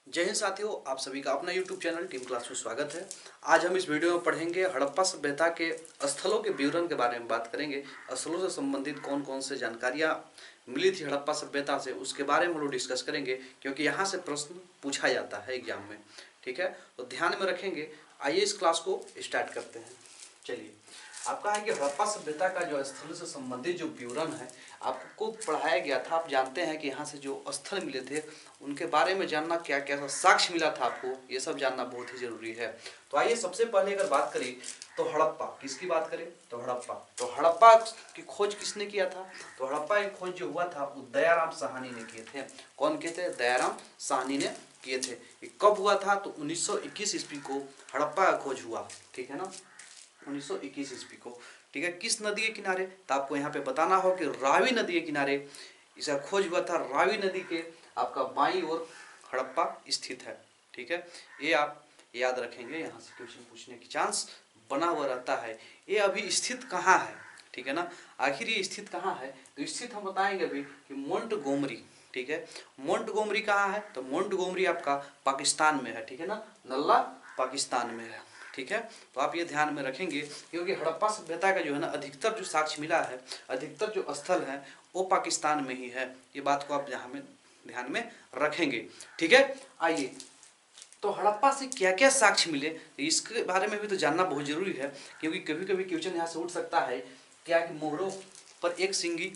जय हिंद साथियों, आप सभी का अपना YouTube चैनल टीम क्लास में स्वागत है। आज हम इस वीडियो में पढ़ेंगे हड़प्पा सभ्यता के स्थलों के विवरण के बारे में बात करेंगे। स्थलों से संबंधित कौन कौन से जानकारियां मिली थी हड़प्पा सभ्यता से, उसके बारे में हम लोग डिस्कस करेंगे, क्योंकि यहाँ से प्रश्न पूछा जाता है एग्जाम में। ठीक है, तो ध्यान में रखेंगे। आइए इस क्लास को स्टार्ट करते हैं। चलिए, आपका है कि हड़प्पा सभ्यता का जो स्थल से संबंधित जो विवरण है आपको पढ़ाया गया था। आप जानते हैं कि यहाँ से जो स्थल मिले थे उनके बारे में जानना, क्या क्या साक्ष्य मिला था आपको, ये सब जानना बहुत ही जरूरी है। तो आइए सबसे पहले अगर बात करें तो हड़प्पा, किसकी बात करें तो हड़प्पा की खोज किसने किया था? तो हड़प्पा की खोज जो हुआ था वो दयाराम साहनी ने किए थे। कौन किए थे? दयाराम साहनी ने किए थे। ये कब हुआ था? तो 1921 ईस्वी को हड़प्पा का खोज हुआ। ठीक है ना, 1921 ईस्वी को। ठीक है, किस नदी के किनारे? तो आपको यहाँ पे बताना हो कि रावी नदी के किनारे इसका खोज हुआ था। रावी नदी के आपका बाईं ओर हड़प्पा स्थित है। ठीक है, ये आप याद रखेंगे, यहाँ से क्वेश्चन पूछने की चांस बना हुआ रहता है। ये अभी स्थित कहाँ है? ठीक है ना, आखिर ये स्थित कहाँ है? तो स्थित हम बताएंगे अभी कि मोंटगोमरी। ठीक है, मोंटगोमरी कहाँ है? तो मोंटगोमरी आपका पाकिस्तान में है। ठीक है ना, नल्ला पाकिस्तान में है। ठीक है, तो आप ये ध्यान में रखेंगे, क्योंकि हड़प्पा सभ्यता का जो है ना अधिकतर जो साक्ष्य मिला है, अधिकतर जो स्थल है वो पाकिस्तान में ही है। ये बात को आप यहाँ में ध्यान में रखेंगे। ठीक है, आइए तो हड़प्पा से क्या क्या साक्ष्य मिले, तो इसके बारे में भी तो जानना बहुत जरूरी है, क्योंकि कभी कभी क्वेश्चन यहाँ से उठ सकता है क्या कि मोहरों पर एक सिंगी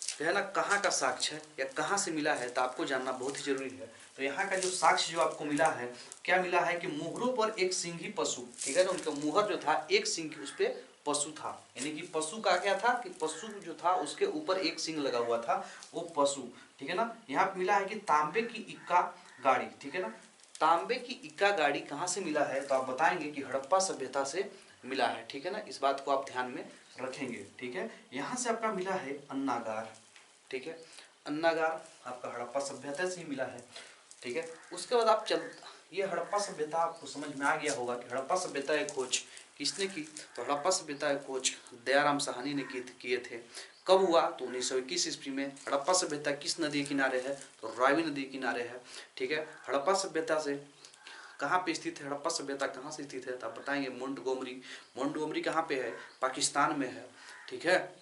जो है ना कहाँ का साक्ष्य है या कहाँ से मिला है, तो आपको जानना बहुत ही जरूरी है। तो यहाँ का जो साक्ष्य जो आपको मिला है, क्या मिला है कि मोहरों पर एक सिंगी पशु, ठीक है ना, उनका मुहर जो था एक सिंह उस पर पशु था, यानी कि पशु का क्या था कि पशु जो था उसके ऊपर एक सिंह लगा हुआ था, वो पशु। ठीक है ना, यहाँ पे मिला है कि तांबे की इक्का गाड़ी। ठीक है ना, तांबे की इक्का गाड़ी कहाँ से मिला है? तो आप बताएंगे कि हड़प्पा सभ्यता से मिला है। ठीक है ना, इस बात को आप ध्यान में रखेंगे। ठीक है, यहाँ से आपका मिला है अन्नागार। ठीक है, अन्नागार आपका हड़प्पा सभ्यता से ही मिला है। ठीक है, उसके बाद आप ये हड़प्पा सभ्यता आपको समझ में आ गया होगा कि हड़प्पा सभ्यता की खोज किसने की? तो हड़प्पा सभ्यता की खोज दयाराम साहनी ने किए थे। कब हुआ? तो 1921 ईस्वी में। हड़प्पा सभ्यता किस नदी के किनारे है? तो रावी नदी के किनारे है। ठीक है, हड़प्पा सभ्यता से कहाँ पे स्थित है? हड़प्पा सभ्यता कहाँ से स्थित है? तो आप बताएंगे मोंटगोमरी। मोंटगोमरी कहाँ पे है? पाकिस्तान में है। ठीक है,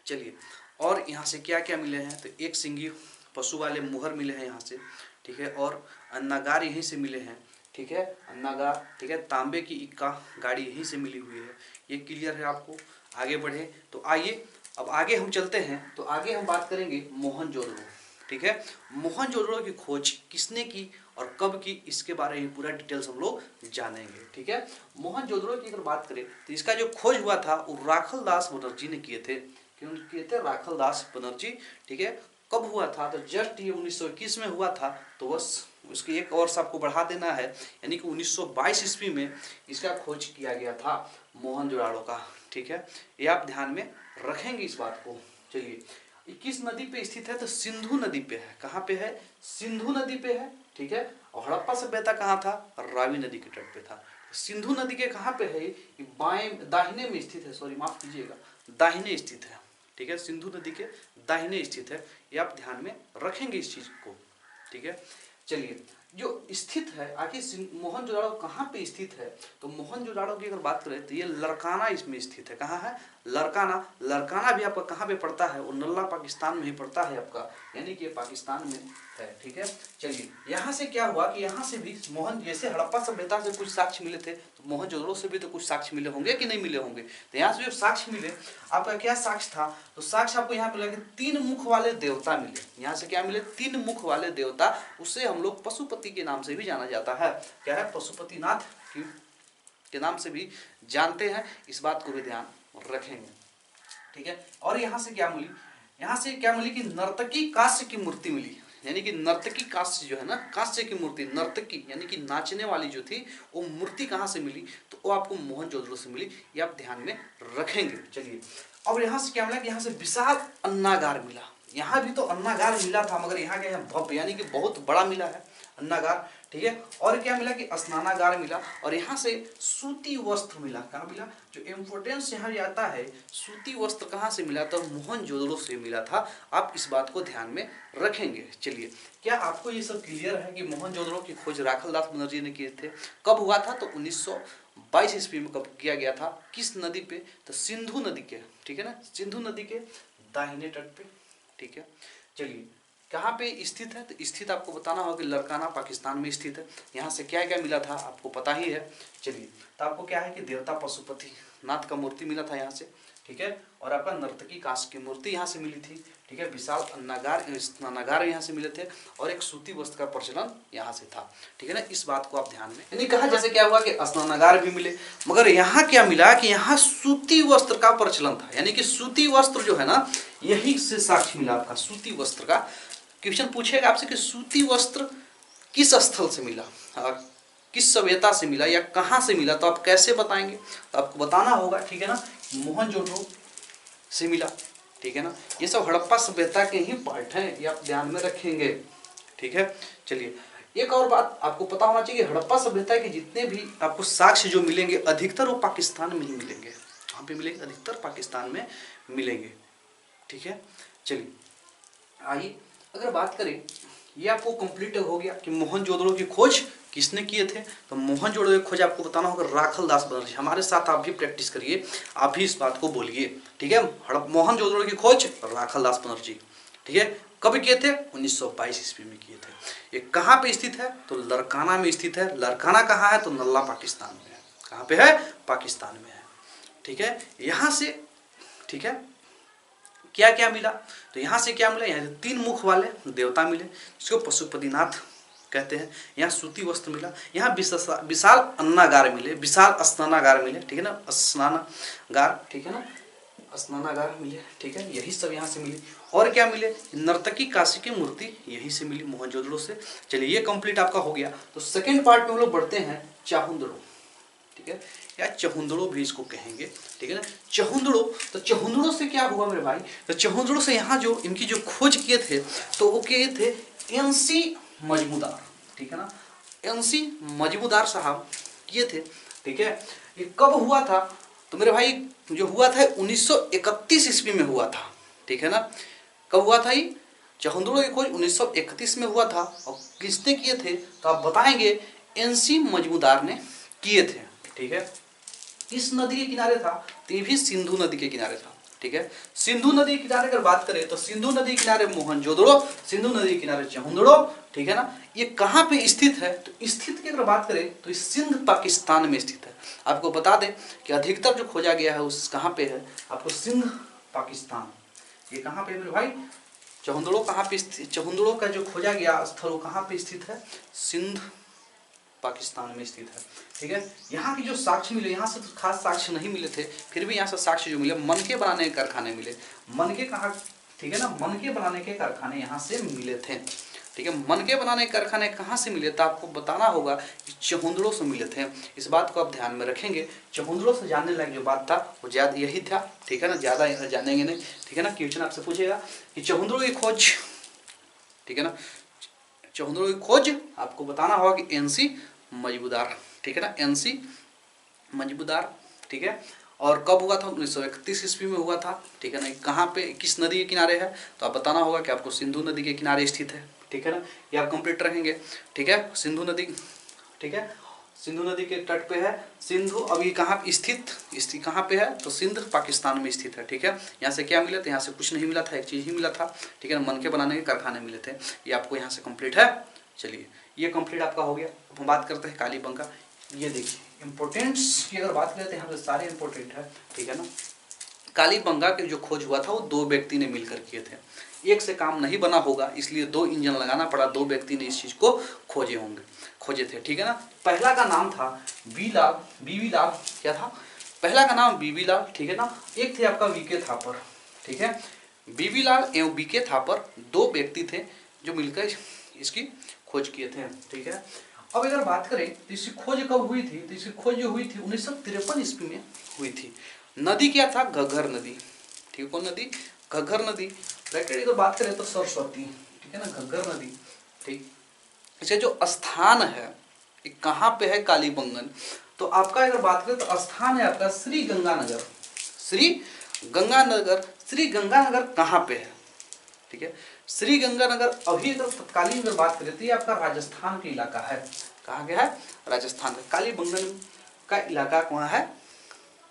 चलिए, और यहाँ से क्या क्या मिले हैं? तो एक सिंगी पशु वाले मुहर मिले हैं यहाँ से। ठीक है, और अन्नागार यहीं से मिले हैं। ठीक है, अन्नागार। ठीक है, तांबे की इक्का गाड़ी यहीं से मिली हुई है। ये क्लियर है आपको? आगे बढ़े तो आइए अब आगे हम चलते हैं। तो आगे हम बात करेंगे मोहनजोदड़ो। ठीक है, मोहनजोदड़ो की खोज किसने की और कब की, इसके बारे में पूरा डिटेल्स हम लोग जानेंगे। ठीक है, मोहनजोदड़ो की अगर बात करें तो इसका जो खोज हुआ था वो राखल दास बनर्जी ने किए थे। क्यों किए थे? राखल दास बनर्जी। ठीक है, कब हुआ था? तो जस्ट ये 1921 में हुआ था। तो बस उसकी एक वर्ष आपको बढ़ा देना है, यानी कि 1922 ईस्वी में इसका खोज किया गया था मोहनजोदड़ो का। ठीक है, ये आप ध्यान में रखेंगे इस बात को। चलिए, ये किस नदी पे स्थित है? तो सिंधु नदी पे है। कहाँ पे है? सिंधु नदी पे है। ठीक है, और हड़प्पा सभ्यता कहाँ था? रावी नदी के तट पे था। सिंधु नदी के कहाँ पे है? ये बाएं दाहिने में स्थित है, सॉरी माफ कीजिएगा, दाहिने स्थित है। ठीक है, सिंधु नदी के दाहिने स्थित है। ये आप ध्यान में रखेंगे इस चीज को। ठीक है, चलिए, जो स्थित है आखिर मोहनजोदड़ो कहाँ पे स्थित है? तो मोहनजोदड़ो की अगर बात करें तो ये लरकाना इसमें स्थित है। कहाँ है? लरकाना। लरकाना भी आपका कहाँ पे पड़ता है? वो नल्ला पाकिस्तान में ही पड़ता है आपका, यानी कि पाकिस्तान में है। ठीक है, चलिए, यहाँ से क्या हुआ कि यहाँ से भी मोहन, जैसे हड़प्पा सभ्यता से कुछ साक्ष्य मिले थे, तो मोहनजोदड़ो से भी तो कुछ साक्ष्य मिले होंगे कि नहीं मिले होंगे? तो यहाँ से जो साक्ष्य मिले, आपका क्या साक्ष्य था? तो साक्ष्य आपको यहाँ पे लगे 3 मुख वाले देवता मिले। यहाँ से क्या मिले? 3 मुख वाले देवता। उसे हम लोग पशुपति के नाम से भी जाना जाता है। क्या है? पशुपतिनाथ के नाम से भी जानते हैं। इस बात को भी ध्यान रखेंगे। ठीक है, और यहाँ से क्या मिली? यहाँ से क्या मिली कि नर्तकी कांस्य की मूर्ति मिली। यानी कि नर्तकी कांस्य जो है ना, कांस्य की मूर्ति, नर्तकी यानी कि नाचने वाली जो थी, वो मूर्ति कहाँ से मिली? तो वो आपको मोहनजोदड़ो से मिली। ये आप ध्यान में रखेंगे। चलिए, अब यहाँ से क्या मिला कि यहाँ से विशाल अन्नागार मिला। यहाँ भी तो अन्नागार मिला था, मगर यहाँ क्या है? भव्य, यानी कि बहुत बड़ा मिला है। अन्नागार, ठीक है। और क्या मिला कि स्नानागार मिला, और यहाँ से सूती वस्त्र मिला। कहाँ मिला? जो इम्पोर्टेंस यहाँ आता है, सूती वस्त्र कहाँ से मिला? तो मोहनजोदड़ो से मिला था। आप इस बात को ध्यान में रखेंगे। चलिए, क्या आपको ये सब क्लियर है कि मोहनजोदड़ो की खोज राखलदास बनर्जी ने किए थे? कब हुआ था? तो 1922 ईस्वी में कब किया गया था? किस नदी पे? तो सिंधु नदी के, ठीक है ना, सिंधु नदी के दाहिने तट पे, ठीक है। चलिए, कहाँ पे स्थित है? तो स्थित आपको बताना होगा कि लरकाना पाकिस्तान में स्थित है। यहाँ से क्या क्या मिला था आपको पता ही है। चलिए, तो आपको क्या है कि देवता पशुपति नाथ का मूर्ति मिला था यहाँ से, ठीक है। और आपका नर्तकी कांस की मूर्ति यहाँ से मिली थी, ठीक है। विशाल स्नानागार यहाँ से मिले थे, और एक सूती वस्त्र का प्रचलन यहाँ से था, ठीक है ना। इस बात को आप ध्यान में, यानी कहा जैसे क्या हुआ कि स्नानागार भी मिले, मगर यहाँ क्या मिला कि यहाँ सूती वस्त्र का प्रचलन था। यानी कि सूती वस्त्र जो है ना, यही से साक्ष्य मिला आपका सूती वस्त्र का। क्वेश्चन पूछेगा आपसे कि सूती वस्त्र किस स्थल से मिला और किस सभ्यता से मिला या कहाँ से मिला, तो आप कैसे बताएंगे? तो आपको बताना होगा, ठीक है ना, मोहनजोदड़ो से मिला, ठीक है ना। ये सब हड़प्पा सभ्यता के ही पार्ट हैं, ये आप ध्यान में रखेंगे, ठीक है। चलिए, एक और बात आपको पता होना चाहिए, हड़प्पा सभ्यता के जितने भी आपको साक्ष्य जो मिलेंगे, अधिकतर वो पाकिस्तान में ही मिलेंगे। कहाँ पे मिलेंगे? अधिकतर पाकिस्तान में मिलेंगे, ठीक है। चलिए, आइए अगर बात करें, ये आपको कंप्लीट हो गया कि मोहनजोदड़ो की खोज किसने किए थे। तो मोहनजोदड़ो की खोज आपको बताना होगा राखलदास बनर्जी। हमारे साथ आप भी प्रैक्टिस करिए, आप भी इस बात को बोलिए, ठीक है। मोहनजोदड़ो की खोज राखलदास बनर्जी, ठीक है। कब किए थे? 1922 ईस्वी में किए थे। ये कहाँ पे स्थित है? तो लरकाना में स्थित है। लरकाना कहाँ है? तो नल्ला पाकिस्तान में है। कहाँ पे है? पाकिस्तान में है, ठीक है। यहाँ से, ठीक है, क्या क्या मिला? तो यहाँ से क्या मिला? यहाँ 3 मुख वाले देवता मिले, जिसको पशुपतिनाथ कहते हैं। यहाँ सूती वस्त्र मिला, यहाँ विशाल अन्नागार मिले, विशाल स्नानागार मिले, ठीक है ना, स्नानागार, ठीक है ना, स्नानागार मिले, ठीक है। यही सब यहाँ से मिली। और क्या मिले? नर्तकी काशी की मूर्ति यहीं से मिली, मोहनजोदड़ो से। चलिए, ये कंप्लीट आपका हो गया। तो सेकेंड पार्ट में हम लोग बढ़ते हैं चाहुंदड़ो, ठीक है, या चहुंदड़ो भी इसको कहेंगे, ठीक है ना, चहुंदड़ो। तो चहुंदड़ो से क्या हुआ मेरे भाई? तो चहुंदड़ो से यहाँ जो इनकी जो खोज किए थे, तो वो किए थे एनसी मजमूदार, ठीक है ना, एनसी मजमूदार साहब किए थे, ठीक है। ये कब हुआ था? तो मेरे भाई जो हुआ था 1931 ईस्वी में हुआ था, ठीक है ना। कब हुआ था ये? चहुंदड़ो की खोज 1931 में हुआ था। और किसने किए थे? तो आप बताएंगे एनसी मजमूदार ने किए थे, ठीक है। किस नदी के किनारे था? तो ये भी सिंधु नदी के किनारे था, ठीक है। सिंधु नदी के किनारे अगर बात करें तो सिंधु नदी के किनारे मोहनजोदड़ो, सिंधु नदी के किनारे चहुंदड़ो, ठीक है ना। ये कहाँ पे स्थित है? तो स्थित की अगर बात करें तो सिंध पाकिस्तान में स्थित है। आपको बता दें कि अधिकतर जो खोजा गया है उस कहाँ पे है? आपको सिंध पाकिस्तान। ये कहाँ पे मेरे भाई? चहुंदड़ो कहाँ पे स्थित? चहुंदड़ो का जो खोजा गया स्थल कहाँ पे स्थित है? सिंध पाकिस्तान में स्थित है, ठीक है। यहाँ की जो साक्ष्य मिले, यहाँ से तो खास साक्ष्य नहीं मिले थे, फिर भी यहाँ से साक्ष्य जो मिले, मनके बनाने के कारखाने मिले। मनके कहाँ? ठीक है ना, मनके बनाने के कारखाने यहाँ से मिले थे, ठीक है। मनके बनाने के कारखाने कहाँ से मिले? तो आपको बताना होगा कि चहुंदड़ो से मिले थे। इस बात को आप ध्यान में रखेंगे। चहुंदड़ो से जानने लायक जो बात था वो ज्यादा यही था, ठीक है ना, ज्यादा यहाँ जानेंगे नहीं, ठीक है ना। क्वेश्चन आपसे पूछेगा कि चहुंदड़ो की खोज, ठीक है ना, चहुंदड़ो की खोज आपको बताना होगा कि एनसी मजबूदार, ठीक है ना, एनसी मजबूदार, ठीक है। और कब हुआ था? 1931 ईस्वी में हुआ था, ठीक है ना। कहाँ पे, किस नदी के किनारे है? तो आप बताना होगा कि आपको सिंधु नदी के किनारे स्थित है, ठीक है ना। ये आप कंप्लीट रखेंगे, ठीक है। सिंधु नदी, ठीक है, सिंधु नदी के तट पे है सिंधु। अभी कहाँ स्थित, कहाँ पे है? तो सिंध पाकिस्तान में स्थित है, ठीक है। यहाँ से क्या मिला? तो यहाँ से कुछ नहीं मिला था, एक चीज़ ही मिला था, ठीक है ना, मनके बनाने के कारखाने मिले थे। ये आपको यहाँ से कंप्लीट है। चलिए, ये कंप्लीट आपका हो गया। अब हम बात करते हैं कालीबंगा। ये देखिए, इंपोर्टेंट्स की अगर बात करते हैं यहाँ पे सारे इंपोर्टेंट है, ठीक है ना। कालीबंगा के जो खोज हुआ था वो 2 व्यक्ति ने मिलकर किए थे। एक से काम नहीं बना होगा, इसलिए 2 इंजन लगाना पड़ा। 2 व्यक्ति ने इस चीज को खोजे थे, ठीक है ना। पहला का नाम था बीबी लाल, क्या था? पहला का नाम बीबी लाल, ठीक है ना। एक थे आपका वीके थापर, ठीक है। बीबी लाल एवं वीके थापर 2 व्यक्ति थे जो मिलकर इसकी खोज किए थे, ठीक है। अब अगर बात करें तो इसकी खोज कब हुई थी? तो इसकी खोज जो हुई थी 1953 ईस्वी में हुई थी। नदी क्या था? घग्गर नदी, ठीक है। कौन नदी? घग्गर नदी। ब्रैकेट अगर बात करें तो सरस्वती, ठीक है ना, घग्गर नदी, ठीक। इसका जो स्थान है ये कहाँ पे है कालीबंगन, तो आपका अगर बात करें तो स्थान है आपका श्री गंगानगर। श्री गंगानगर, श्री गंगानगर कहाँ पे है, ठीक है। श्री गंगानगर अभी अगर तत्कालीन अगर बात करें तो ये आपका राजस्थान का इलाका है। कहाँ गया है, राजस्थान का। कालीबंगन का इलाका कहाँ है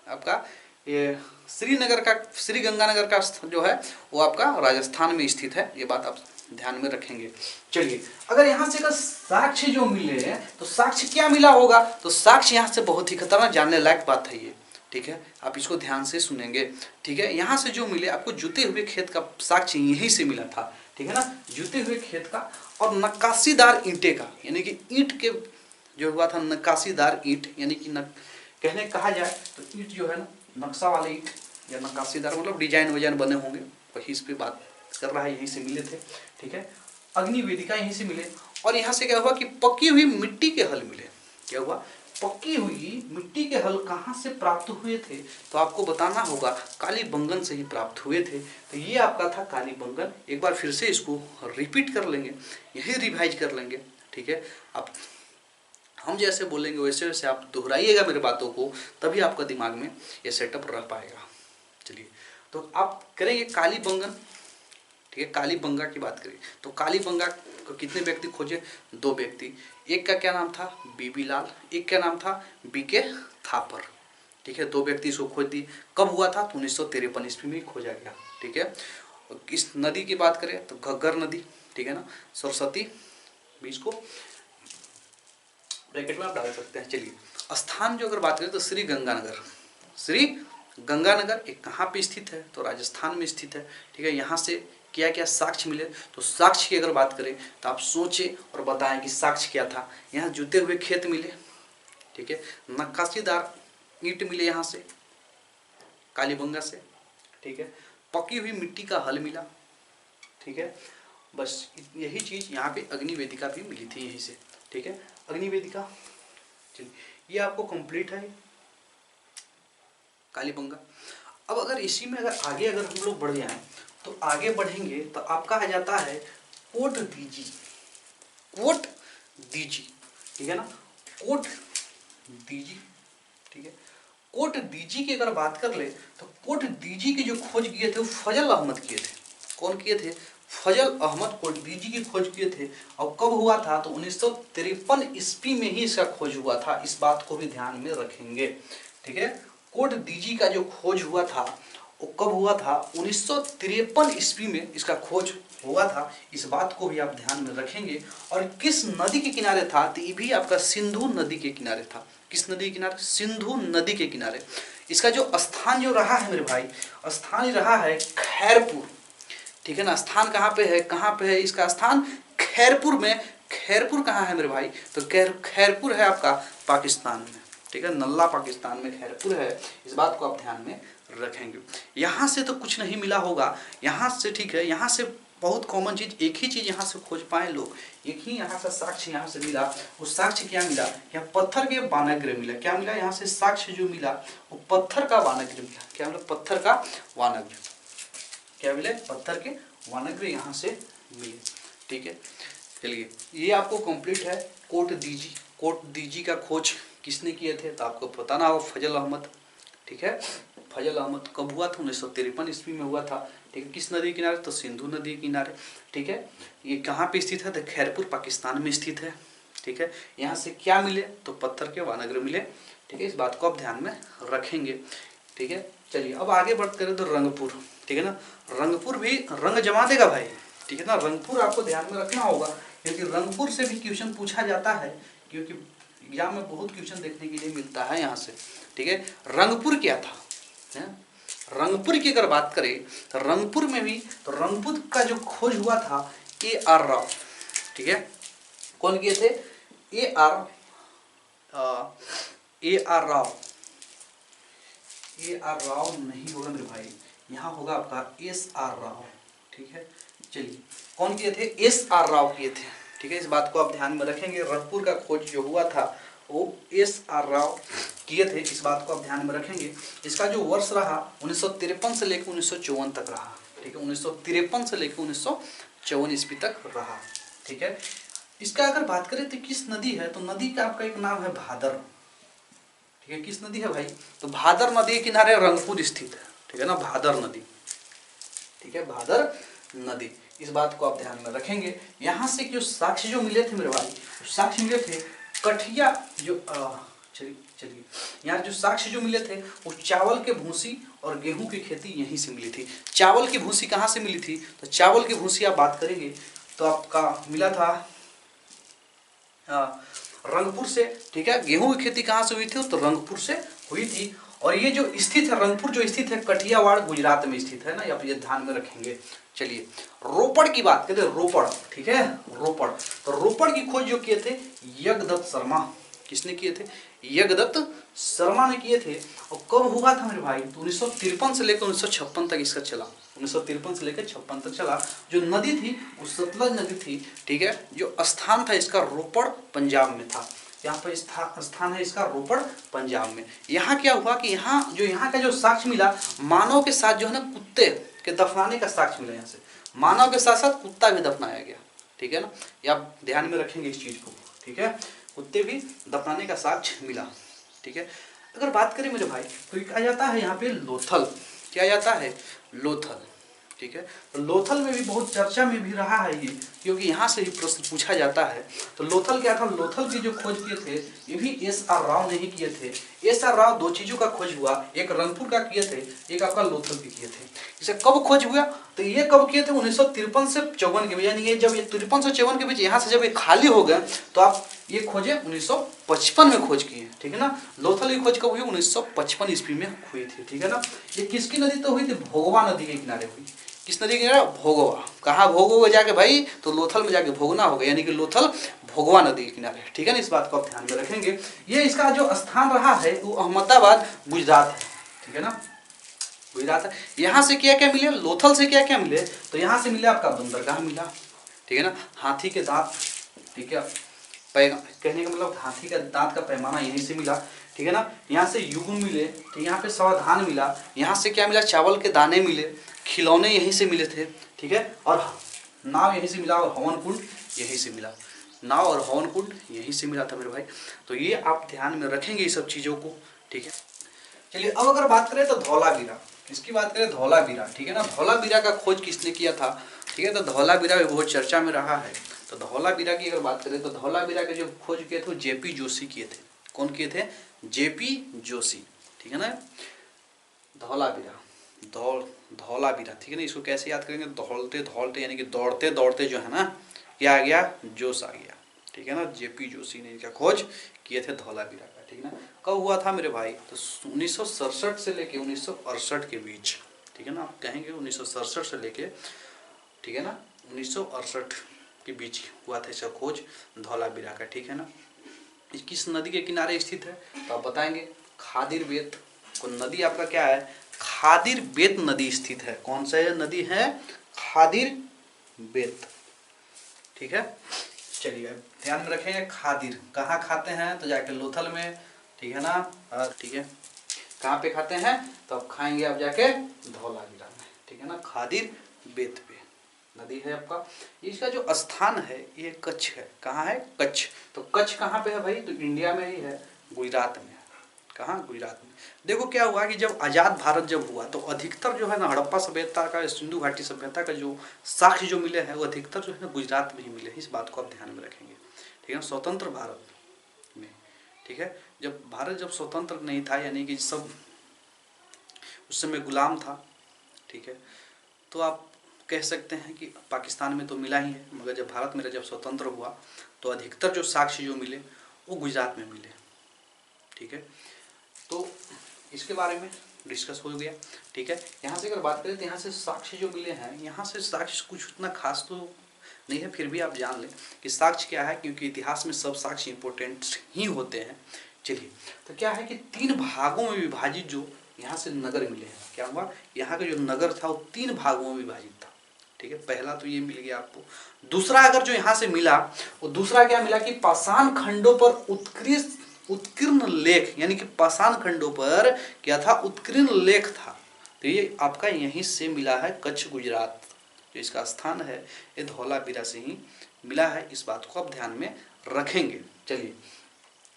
आपका, ये श्रीनगर का, श्री गंगानगर का जो है वो आपका राजस्थान में स्थित है। ये बात आप ध्यान में रखेंगे। चलिए, अगर यहाँ से अगर साक्ष्य जो मिले हैं तो साक्ष्य क्या मिला होगा, तो साक्ष्य यहाँ से बहुत ही खतरनाक जानने लायक बात है ये, ठीक है। आप इसको ध्यान से सुनेंगे, ठीक है। यहाँ से जो मिले आपको जुते हुए खेत का साक्ष्य यहीं से मिला था, ठीक है ना, जुते हुए खेत का और नक्काशीदार ईंटे का, यानी कि ईंट के जो हुआ था नक्काशीदार ईंट, यानी कि कहने कहा जाए तो ईंट जो है ना नक्शा वाले ईंट या नक्काशीदार मतलब डिजाइन वजाइन बने होंगे, वही इस पे बात कर रहा है, यहीं से मिले थे, ठीक है। अग्नि वेदिका यहीं से मिले। और यहाँ से क्या हुआ कि पकी हुई मिट्टी के हल मिले। क्या हुआ, पकी हुई मिट्टी के हल कहाँ से प्राप्त हुए थे, तो आपको बताना होगा कालीबंगन से ही प्राप्त हुए थे। तो ये आपका था कालीबंगन। एक बार फिर से इसको रिपीट कर लेंगे, यही रिवाइज कर लेंगे, ठीक है। आप हम जैसे बोलेंगे वैसे वैसे आप दोहराइएगा मेरे बातों को, तभी आपका दिमाग में ये सेटअप रह पाएगा। चलिए, तो आप करेंगे कालीबंगन, ठीक है। कालीबंगा की बात करें तो कालीबंगा को कितने व्यक्ति खोजे, 2 व्यक्ति। एक का क्या नाम था, बीबी लाल, एक का नाम था बीके थापर, ठीक है। 2 व्यक्ति इसको खोज दिए। कब हुआ था, तो 1953 ईस्वी में खोजा गया, ठीक है। इस नदी की बात करें तो घग्गर नदी, ठीक है ना, सरस्वती बीच को ब्रैकेट में आप डाल सकते हैं। चलिए, स्थान जो अगर बात करें तो श्री गंगानगर, श्री गंगानगर एक कहाँ पे स्थित है, तो राजस्थान में स्थित है, ठीक है। यहाँ से क्या क्या साक्ष्य मिले, तो साक्ष्य की अगर बात करें तो आप सोचें और बताएं कि साक्ष्य क्या था। यहाँ जुते हुए खेत मिले, ठीक है, नक्काशीदार ईंट मिले यहाँ से कालीबंगा से, ठीक है, पकी हुई मिट्टी का हल मिला, ठीक है। बस यही चीज़ यहाँ पे अग्नि वेदिका भी मिली थी यहीं से, ठीक है, अग्नि वेदिका। चलिए, ये आपको कंप्लीट है कालीबंगा। अब अगर इसी में अगर आगे अगर हम लोग बढ़ जाएं तो आगे बढ़ेंगे तो आपका आ जाता है कोट दीजी, कोट दीजी, ठीक है ना, कोट दीजी, ठीक है। कोट दीजी की अगर बात कर ले तो कोट दीजी की जो खोज किए थे वो फजल अहमद किए थे। कौन किए थे, फजल अहमद कोट दीजी की खोज किए थे। और कब हुआ था, तो 1953 ईस्वी में ही इसका खोज हुआ था। इस बात को भी ध्यान में रखेंगे, ठीक है। कोट दीजी का जो खोज हुआ था वो कब हुआ था, 1953 ईस्वी में इसका खोज हुआ था। इस बात को भी आप ध्यान में रखेंगे। और किस नदी के किनारे था, तो ये भी आपका सिंधु नदी के किनारे था। किस नदी के किनारे, सिंधु नदी के किनारे। इसका जो स्थान जो रहा है मेरे भाई, स्थान रहा है खैरपुर, ठीक है ना। स्थान कहाँ पे है, कहाँ पे है इसका स्थान, खैरपुर में। खैरपुर कहाँ है मेरे भाई, तो खैरपुर है आपका पाकिस्तान में, ठीक है, नल्ला पाकिस्तान में खैरपुर है। इस बात को आप ध्यान में रखेंगे। यहाँ से तो कुछ नहीं मिला होगा, यहाँ से, ठीक है, यहाँ से बहुत कॉमन चीज, एक ही चीज यहाँ से खोज पाए लोग, एक ही यहाँ से साक्ष्य यहाँ से मिला। वो साक्ष्य क्या मिला, यहाँ पत्थर के वानग्र मिला। क्या मिला, यहाँ से साक्ष्य जो मिला वो पत्थर का वानग्र मिला। क्या मिला, पत्थर का वानग्र। क्या मिले, पत्थर के वानग्र यहाँ से मिले, ठीक है। चलिए, ये आपको कंप्लीट है कोट दीजी। कोट दीजी का खोज किसने किए थे, तो आपको बताना होगा फजल अहमद, ठीक है। फजल अहमद कब हुआ था, 1953 ईस्वी में हुआ था, ठीक है। किस नदी के किनारे, तो सिंधु नदी के किनारे, ठीक है। ये कहाँ पे स्थित है, तो खैरपुर पाकिस्तान में स्थित है, ठीक है। यहाँ से क्या मिले, तो पत्थर के वानग्र मिले, ठीक है। इस बात को आप ध्यान में रखेंगे, ठीक है। चलिए, अब आगे बात करें तो रंगपुर, ठीक है ना। रंगपुर भी रंग जमा देगा भाई, ठीक है ना। रंगपुर आपको ध्यान में रखना होगा, क्योंकि रंगपुर से भी क्वेश्चन पूछा जाता है, क्योंकि एग्जाम में बहुत क्वेश्चन देखने के लिए मिलता है यहाँ से, ठीक है। रंगपुर क्या था, रंगपुर की अगर बात करें तो रंगपुर में भी, तो रंगपुर का जो खोज हुआ था A.R. राव, ठीक है। कौन किए थे, A.R. राव। A.R. राव नहीं होगा मेरे भाई, यहाँ होगा आपका S.R. राव, ठीक है। चलिए, कौन किए थे, S.R. राव किए थे, ठीक है। इस बात को आप ध्यान में रखेंगे। रंगपुर का खोज जो हुआ था वो S.R. राव किए थे। इस बात को आप ध्यान में रखेंगे। इसका जो वर्ष रहा 1953 से लेकर 1954 तक रहा, ठीक है। 1953 से लेकर 1954 ईस्वी तक रहा, ठीक है। इसका अगर बात करें तो किस नदी है, तो नदी का आपका एक नाम है भादर। ठीक है, किस नदी है भाई, तो भादर नदी के किनारे रंगपुर स्थित है। ठीक है ना, भादर नदी। ठीक है, भादर नदी, इस बात को आप ध्यान में रखेंगे। यहाँ से जो साक्ष्य जो मिले थे मेरे भाई, साक्ष्य मिले थे कठिया जो चलिए चलिए, यहाँ जो साक्ष्य जो मिले थे वो चावल के भूसी और गेहूं की खेती यहीं से मिली थी। चावल की भूसी कहाँ से मिली थी, तो चावल की भूसी आप बात करेंगे तो आपका मिला था रंगपुर से। ठीक है, गेहूं की खेती कहाँ से हुई थी, तो रंगपुर से हुई थी। और ये जो स्थित है रंगपुर, जो स्थित है कठियावाड़ गुजरात में स्थित है ना, आप ये ध्यान में रखेंगे। चलिए रोपड़ की बात करें, रोपड़। ठीक है, रोपड़, तो रोपड़ की खोज जो किए थे यज्ञदत्त शर्मा। किसने किए थे, यज्ञदत्त शर्मा ने किए थे। और कब हुआ था मेरे भाई, तो 1953 से लेकर 1956 तक इसका चला। 1953 से लेकर 56 तक चला। जो नदी थी वो सतलज नदी थी। ठीक है, जो स्थान था इसका रोपड़ पंजाब में था। यहाँ पर स्थान है इसका रोपड़ पंजाब में। यहाँ क्या हुआ कि यहाँ का जो साक्ष्य मिला, मानव के साथ जो है ना कुत्ते के दफनाने का साक्ष्य मिला। यहाँ से मानव के साथ साथ कुत्ता भी दफनाया गया। ठीक है ना, ये आप ध्यान में रखेंगे इस चीज को। ठीक है, कुत्ते भी दफनाने का साक्ष्य मिला। ठीक है, अगर बात करें मेरे भाई तो क्या जाता है यहाँ पे लोथल, क्या जाता है लोथल। ठीक है, तो लोथल में भी बहुत चर्चा में भी रहा है ये, क्योंकि यहाँ से ही प्रश्न पूछा जाता है। तो लोथल क्या था, लोथल की जो खोज किए थे ये भी एस.आर. राव ने ही किए थे। एस.आर. राव दो चीजों का खोज हुआ, एक रंगपुर का किए थे, एक आपका लोथल की किए थे। इसे कब खोज हुआ, तो ये कब किए थे 1953 से 54 के बीच, यानी ये जब ये 53 से 54 के बीच यहाँ से जब ये खाली हो गए तो आप ये खोजे 1955 में खोज किए। ठीक है ना, लोथल की खोज कब हुई, 1955 ईस्वी में हुई थी। ठीक है ना, ये किसकी नदी तो हुई थी, भोगवा नदी के किनारे हुई। किस नदी के किनारे, भोगवा। कहाँ भोगोगे जाके भाई, तो लोथल में जाके भोगना होगा, यानी कि लोथल भोगवा नदी के किनारे। ठीक है ना, इस बात को आप ध्यान में रखेंगे। ये इसका जो स्थान रहा है वो अहमदाबाद गुजरात है। ठीक है ना, गुजरात है। यहाँ से क्या क्या मिले, लोथल से क्या क्या मिले, तो यहाँ से मिले आपका बंदरगाह मिला। ठीक है ना, हाथी के दांत। ठीक है, कहने का मतलब हाथी का दांत का पैमाना यहीं से मिला। ठीक है ना, यहाँ से युग मिले। ठीक, यहाँ पे सावधान मिला। यहाँ से क्या मिला, चावल के दाने मिले। खिलौने यहीं से मिले थे। ठीक है, और नाव यहीं से मिला, और हवन कुंड यहीं से मिला। नाव और हवन कुंड यहीं से मिला था मेरे भाई। तो ये आप ध्यान में रखेंगे ये सब चीज़ों को। ठीक है, चलिए अब अगर बात करें तो धौलावीरा, किसकी बात करें, धौलावीरा। ठीक है ना, धौलावीरा का खोज किसने किया था। ठीक है, तो धौलावीरा भी बहुत चर्चा में रहा है। तो धौलावीरा की अगर बात करें तो धौलावीरा के जो खोज किए थे जेपी जोशी किए थे। कौन किए थे, जेपी जोशी। ठीक है ना, धौलावीरा, धौलावीरा। ठीक है ना, इसको कैसे याद करेंगे, धौलते धौलते यानी कि दौड़ते दौड़ते जो है ना क्या आ गया, जोश आ गया। ठीक है ना, जेपी जोशी ने इनका खोज किए थे धौलावीरा का। ठीक है ना, कब हुआ था मेरे भाई, तो 1967 से लेके 1968 के बीच। ठीक है ना, आप कहेंगे 1967 से लेके, ठीक है ना, 1968 के बीच हुआ था इसका खोज धौलावीरा का। ठीक है ना, किस नदी के किनारे स्थित है, तो आप बताएंगे खादिर बेत। को नदी आपका क्या है, खादिर बेत नदी स्थित है। कौन सा नदी है, खादिर बेत। ठीक है, चलिए ध्यान में रखेंगे। खादिर कहाँ खाते हैं, तो जाके लोथल में। ठीक है ना, ठीक है, कहाँ पे खाते हैं, तो आप खाएंगे आप जाके धौलावीरा में। ठीक है ना, खादिर बेत पे नदी है आपका। इसका जो स्थान है ये कच्छ है। कहाँ है, कच्छ। तो कच्छ कहाँ पे है भाई, तो इंडिया में ही है, गुजरात में है। कहाँ, गुजरात में। देखो क्या हुआ कि जब आज़ाद भारत जब हुआ तो अधिकतर जो है ना हड़प्पा सभ्यता का, सिंधु घाटी सभ्यता का जो साक्ष्य जो मिले हैं वो अधिकतर जो है ना गुजरात में ही मिले। इस बात को आप ध्यान में रखेंगे। ठीक है, स्वतंत्र भारत में। ठीक है, जब भारत जब स्वतंत्र नहीं था, यानी कि सब उस समय गुलाम था। ठीक है, तो आप कह सकते हैं कि पाकिस्तान में तो मिला ही है, मगर जब भारत मेरा जब स्वतंत्र हुआ तो अधिकतर जो साक्ष्य जो मिले वो गुजरात में मिले। ठीक है, तो इसके बारे में डिस्कस हो गया। ठीक है, यहाँ से अगर बात करें तो यहाँ से साक्ष्य जो मिले हैं, यहाँ से साक्ष्य कुछ उतना खास तो नहीं है, फिर भी आप जान लें कि साक्ष्य क्या है, क्योंकि इतिहास में सब साक्ष्य इंपॉर्टेंट ही होते हैं। चलिए, तो क्या है कि 3 भागों में विभाजित जो यहाँ से नगर मिले हैं, क्या हुआ, यहाँ का जो नगर था वो 3 भागों में विभाजित था। ठीक है, पहला तो ये मिल गया आपको। दूसरा अगर जो यहाँ से मिला वो दूसरा क्या मिला कि पाषाण खंडों पर उत्कीर्ण लेख, यानी कि पाषाण खंडों पर क्या था, उत्कीर्ण लेख था। तो ये आपका यहीं से मिला है, कच्छ गुजरात। जो इसका स्थान है ये धौलावीरा से ही मिला है, इस बात को आप ध्यान में रखेंगे। चलिए,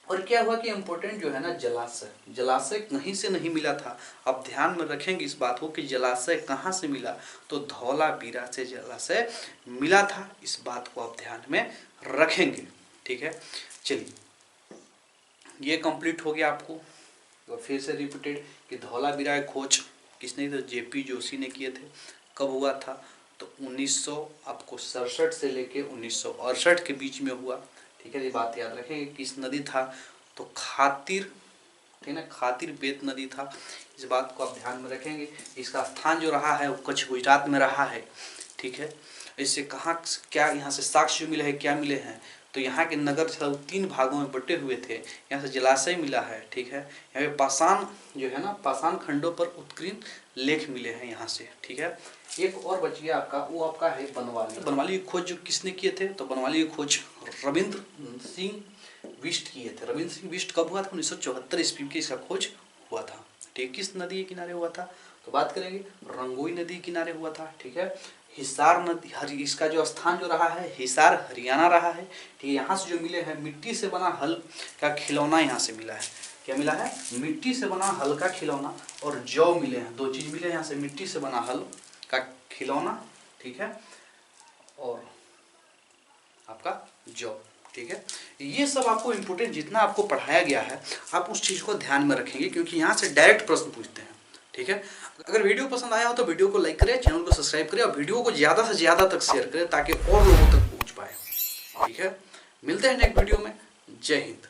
और क्या हुआ कि इम्पोर्टेंट जो है ना जलाशय, जलाशय कहीं से नहीं मिला था। अब ध्यान में रखेंगे इस बात को कि जलाशय कहाँ से मिला, तो धौलावीरा से जलाशय मिला था, इस बात को आप ध्यान में रखेंगे। ठीक है, चलिए ये कंप्लीट हो गया आपको। तो फिर से रिपीटेड कि धौलावीरा की खोज किसने, तो जेपी जोशी ने किए थे। कब हुआ था, तो 1967 से लेके 1968 के बीच में हुआ। ठीक है, ये बात याद रखेंगे। किस नदी था, तो खातिर, ठीक है ना, खातिर बेत नदी था, इस बात को आप ध्यान में रखेंगे। इसका स्थान जो रहा है वो कच्छ गुजरात में रहा है। ठीक है, इससे कहाँ क्या यहाँ से साक्ष्य मिले हैं, क्या मिले हैं, तो यहाँ के नगर जो 3 भागों में बटे हुए थे, यहाँ से जलाशय मिला है। ठीक है, यहाँ पे पाषाण जो है ना, पाषाण खंडों पर उत्कीर्ण लेख मिले हैं यहाँ से। ठीक है, एक और बच गया आपका, वो आपका है बनवाली। बनवाली की खोज जो किसने किए थे, तो बनवाली की खोज रविंद्र सिंह बिष्ट किए थे। रविंद्र सिंह बिष्ट कब हुआ था, 1974 ईस्वी में इसका खोज हुआ था। ठीक, किस नदी के किनारे हुआ था, तो बात करेंगे रंगोई नदी के किनारे हुआ था। ठीक है, हिसार नदी, इसका जो स्थान जो रहा है हिसार हरियाणा रहा है। ठीक है, यहाँ से जो मिले हैं मिट्टी से बना हल का खिलौना यहाँ से मिला है। क्या मिला है, मिट्टी से बना हल का खिलौना और जौ मिले हैं, 2 चीज मिले यहाँ से, मिट्टी से बना हल का खिलौना, ठीक है, और आपका जौ। ठीक है, ये सब आपको इम्पोर्टेंट जितना आपको पढ़ाया गया है आप उस चीज को ध्यान में रखेंगे, क्योंकि यहाँ से डायरेक्ट प्रश्न पूछते हैं। ठीक है, अगर वीडियो पसंद आया हो तो वीडियो को लाइक करें, चैनल को सब्सक्राइब करें और वीडियो को ज़्यादा से ज़्यादा तक शेयर करें ताकि और लोगों तक पहुँच पाए। ठीक है, मिलते हैं नेक्स्ट वीडियो में। जय हिंद।